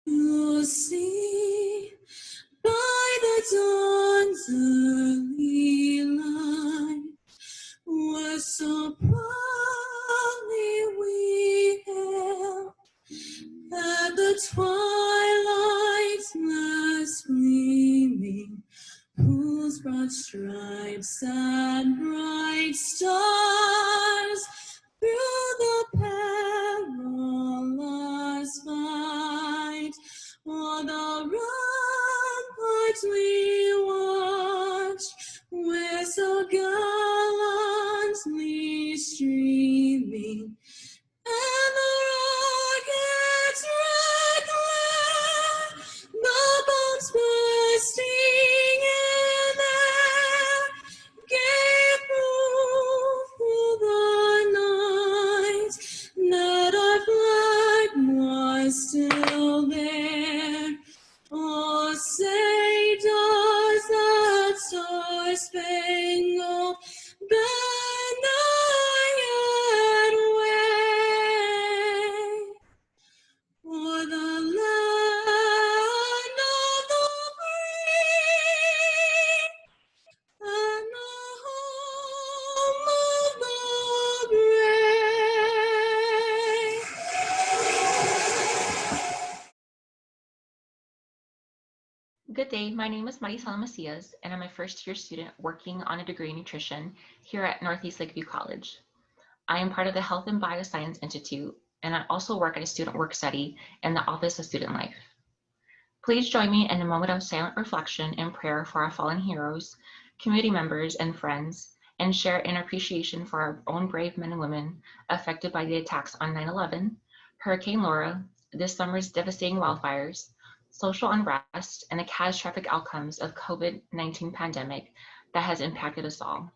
You see, by the dawn's early light, was so proudly we hailed at the twilight's last gleaming, whose broad stripes and bright stars through the perilous fight o'er the ramparts we watched, where so gallantly streaming, and the rocket's red glare, the bombs bursting in air, gave proof through the night that our flag was still there. Oh, say does that star-spangled banner yet wave o'er the land of the free and the home of the brave? Good day, my name is Maricella Macias, and I'm a first-year student working on a degree in nutrition here at Northeast Lakeview College. I am part of the Health and Bioscience Institute, and I also work at a student work-study in the Office of Student Life. Please join me in a moment of silent reflection and prayer for our fallen heroes, community members, and friends, and share an appreciation for our own brave men and women affected by the attacks on 9/11, Hurricane Laura, this summer's devastating wildfires, social unrest, and the catastrophic outcomes of COVID-19 pandemic that has impacted us all.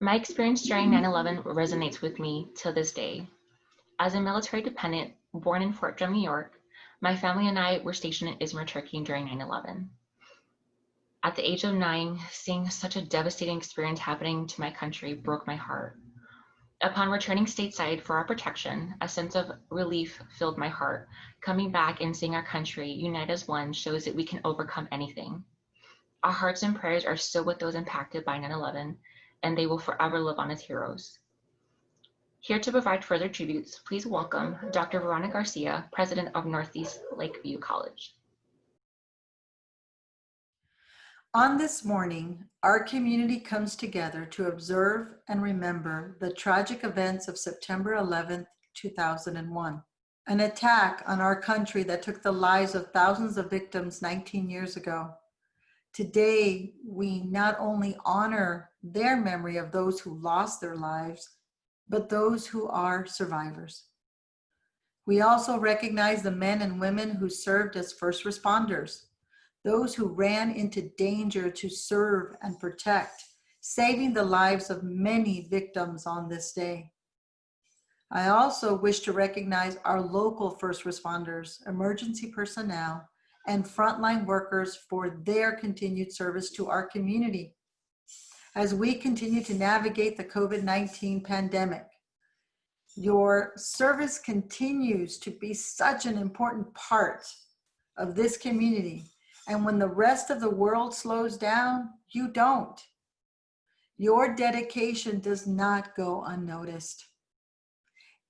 My experience during 9/11 resonates with me till this day. As a military dependent born in Fort Drum, New York, my family and I were stationed in Izmir, Turkey during 9/11. At the age of 9, seeing such a devastating experience happening to my country broke my heart. Upon returning stateside for our protection, a sense of relief filled my heart. Coming back and seeing our country unite as one shows that we can overcome anything. Our hearts and prayers are still with those impacted by 9/11, and they will forever live on as heroes. Here to provide further tributes, please welcome Dr. Veronica Garcia, President of Northeast Lakeview College. On this morning, our community comes together to observe and remember the tragic events of September 11th, 2001, an attack on our country that took the lives of thousands of victims 19 years ago. Today, we not only honor their memory of those who lost their lives, but those who are survivors. We also recognize the men and women who served as first responders, those who ran into danger to serve and protect, saving the lives of many victims on this day. I also wish to recognize our local first responders, emergency personnel, and frontline workers for their continued service to our community. As we continue to navigate the COVID-19 pandemic, your service continues to be such an important part of this community. And when the rest of the world slows down, you don't. Your dedication does not go unnoticed.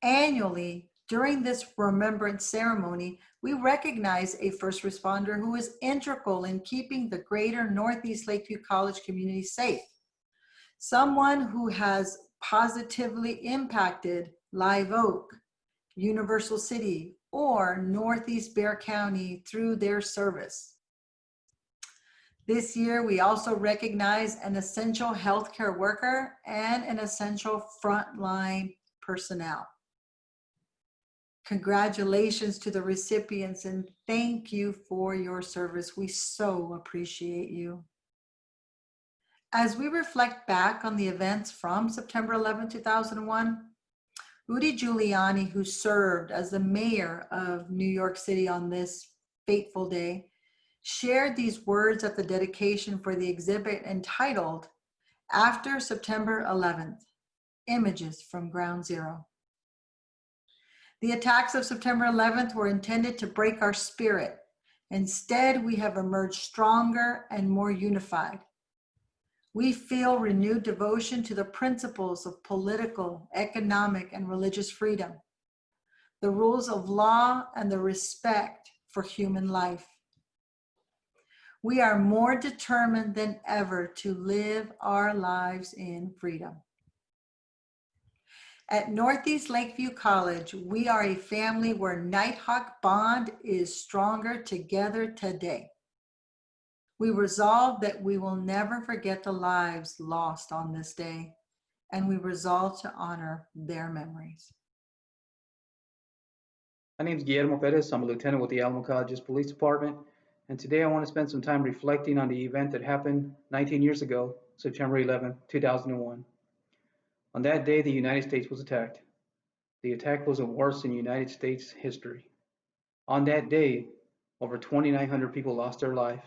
Annually, during this remembrance ceremony, we recognize a first responder who is integral in keeping the greater Northeast Lakeview College community safe. Someone who has positively impacted Live Oak, Universal City, or Northeast Bexar County through their service. This year, we also recognize an essential healthcare worker and an essential frontline personnel. Congratulations to the recipients and thank you for your service. We so appreciate you. As we reflect back on the events from September 11, 2001, Rudy Giuliani, who served as the mayor of New York City on this fateful day, shared these words at the dedication for the exhibit entitled, After September 11th, Images from Ground Zero. The attacks of September 11th were intended to break our spirit. Instead, we have emerged stronger and more unified. We feel renewed devotion to the principles of political, economic, and religious freedom, the rules of law, and the respect for human life. We are more determined than ever to live our lives in freedom. At Northeast Lakeview College, we are a family where Nighthawk bond is stronger together today. We resolve that we will never forget the lives lost on this day, and we resolve to honor their memories. My name is Guillermo Perez. I'm a lieutenant with the Alamo College's Police Department, and today I want to spend some time reflecting on the event that happened 19 years ago, September 11, 2001. On that day, the United States was attacked. The attack was the worst in United States history. On that day, over 2,900 people lost their life,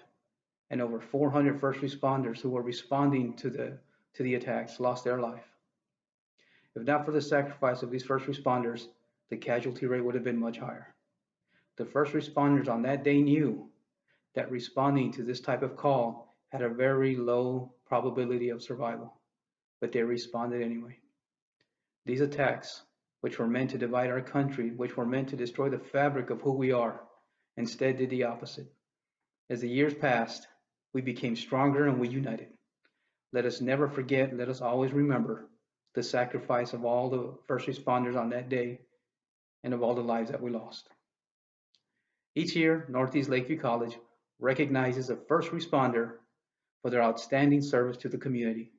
and over 400 first responders who were responding to the attacks lost their life. If not for the sacrifice of these first responders, the casualty rate would have been much higher. The first responders on that day knew that responding to this type of call had a very low probability of survival, but they responded anyway. These attacks, which were meant to divide our country, which were meant to destroy the fabric of who we are, instead did the opposite. As the years passed, we became stronger and we united. Let us never forget, let us always remember the sacrifice of all the first responders on that day and of all the lives that we lost. Each year, Northeast Lakeview College recognizes a first responder for their outstanding service to the community.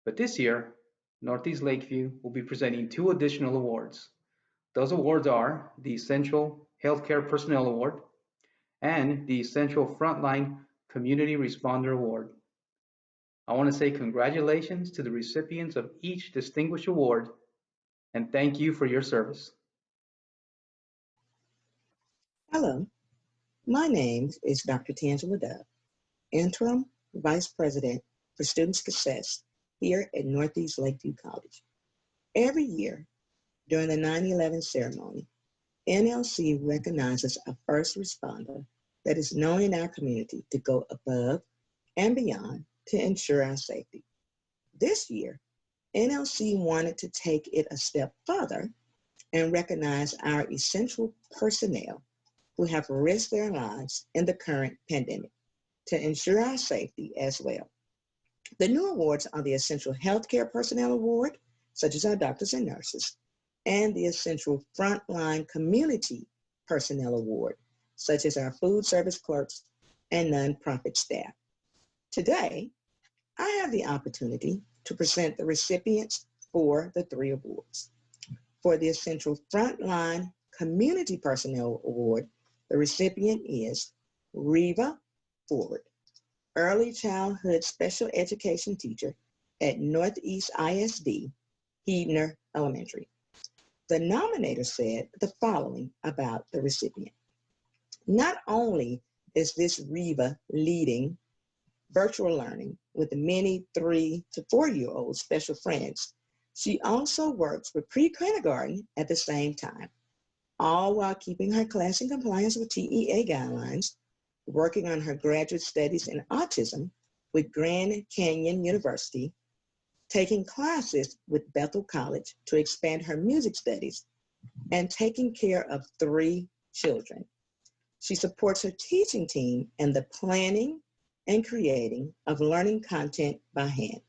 But this year, Northeast Lakeview will be presenting 2 additional awards. Those awards are the Essential Healthcare Personnel Award and the Essential Frontline Community Responder Award. I want to say congratulations to the recipients of each distinguished award and thank you for your service. Hello, my name is Dr. Tangila Dove, Interim Vice President for Student Success here at Northeast Lakeview College. Every year during the 9/11 ceremony, NLC recognizes a first responder that is known in our community to go above and beyond to ensure our safety. This year, NLC wanted to take it a step further and recognize our essential personnel who have risked their lives in the current pandemic to ensure our safety as well. The new awards are the Essential Healthcare Personnel Award, such as our doctors and nurses, and the Essential Frontline Community Personnel Award, such as our food service clerks and nonprofit staff. Today, I have the opportunity to present the recipients for the 3 awards. For the Essential Frontline Community Personnel Award, the recipient is Reva Ford, Early Childhood Special Education Teacher at Northeast ISD, Huebner Elementary. The nominator said the following about the recipient. Not only is this Reva leading virtual learning with many 3 to 4-year-old special friends, she also works with pre-kindergarten at the same time, all while keeping her class in compliance with TEA guidelines, working on her graduate studies in autism with Grand Canyon University, taking classes with Bethel College to expand her music studies, and taking care of 3 children. She supports her teaching team in the planning and creating of learning content by hand.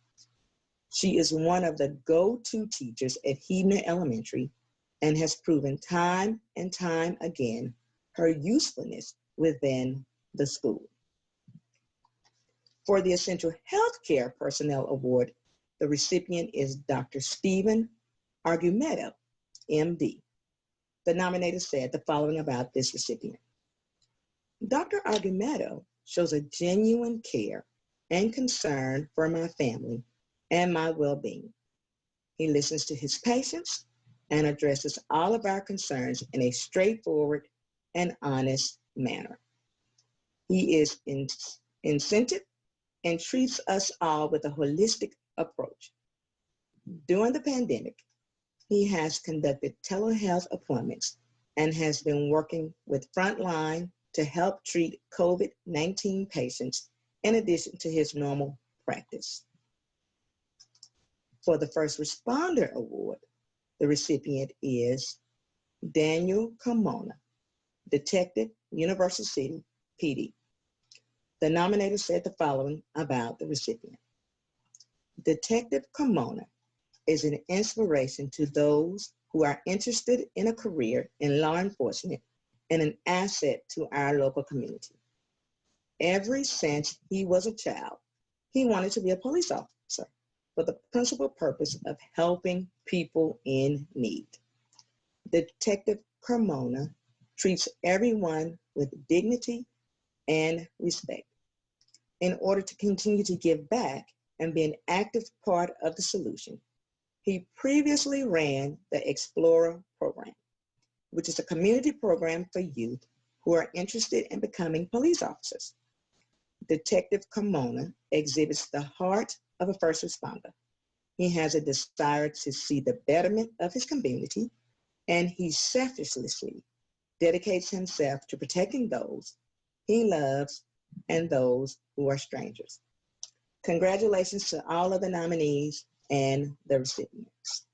She is one of the go-to teachers at Huebner Elementary and has proven time and time again her usefulness within the school. For the Essential Healthcare Personnel Award, the recipient is Dr. Stephen Argumedo, MD. The nominator said the following about this recipient. Dr. Argumedo shows a genuine care and concern for my family and my well-being. He listens to his patients and addresses all of our concerns in a straightforward and honest manner. He is incentive and treats us all with a holistic approach. During the pandemic, he has conducted telehealth appointments and has been working with Frontline to help treat COVID-19 patients in addition to his normal practice. For the First Responder Award, the recipient is Daniel Carmona, Detective, Universal City, PD. The nominator said the following about the recipient. Detective Carmona is an inspiration to those who are interested in a career in law enforcement and an asset to our local community. Ever since he was a child, he wanted to be a police officer for the principal purpose of helping people in need. Detective Carmona treats everyone with dignity and respect. In order to continue to give back and be an active part of the solution, he previously ran the Explorer program, which is a community program for youth who are interested in becoming police officers. Detective Carmona exhibits the heart of a first responder. He has a desire to see the betterment of his community, and he selflessly dedicates himself to protecting those he loves and those who are strangers. Congratulations to all of the nominees and the recipients.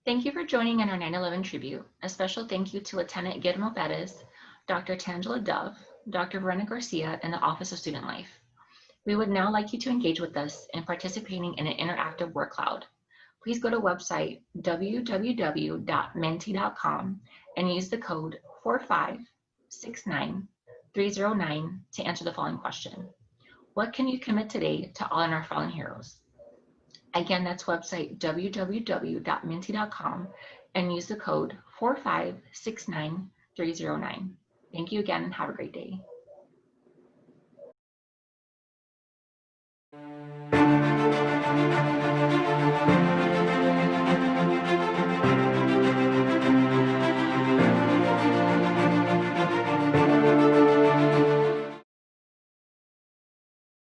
Thank you for joining in our 9/11 tribute. A special thank you to Lieutenant Guillermo Perez, Dr. Tangila Dove, Dr. Veronica Garcia, and the Office of Student Life. We would now like you to engage with us in participating in an interactive word cloud. Please go to website www.menti.com and use the code 4569309 to answer the following question. What can you commit today to honor our fallen heroes? Again, that's website www.menti.com and use the code 4569309. Thank you again and have a great day.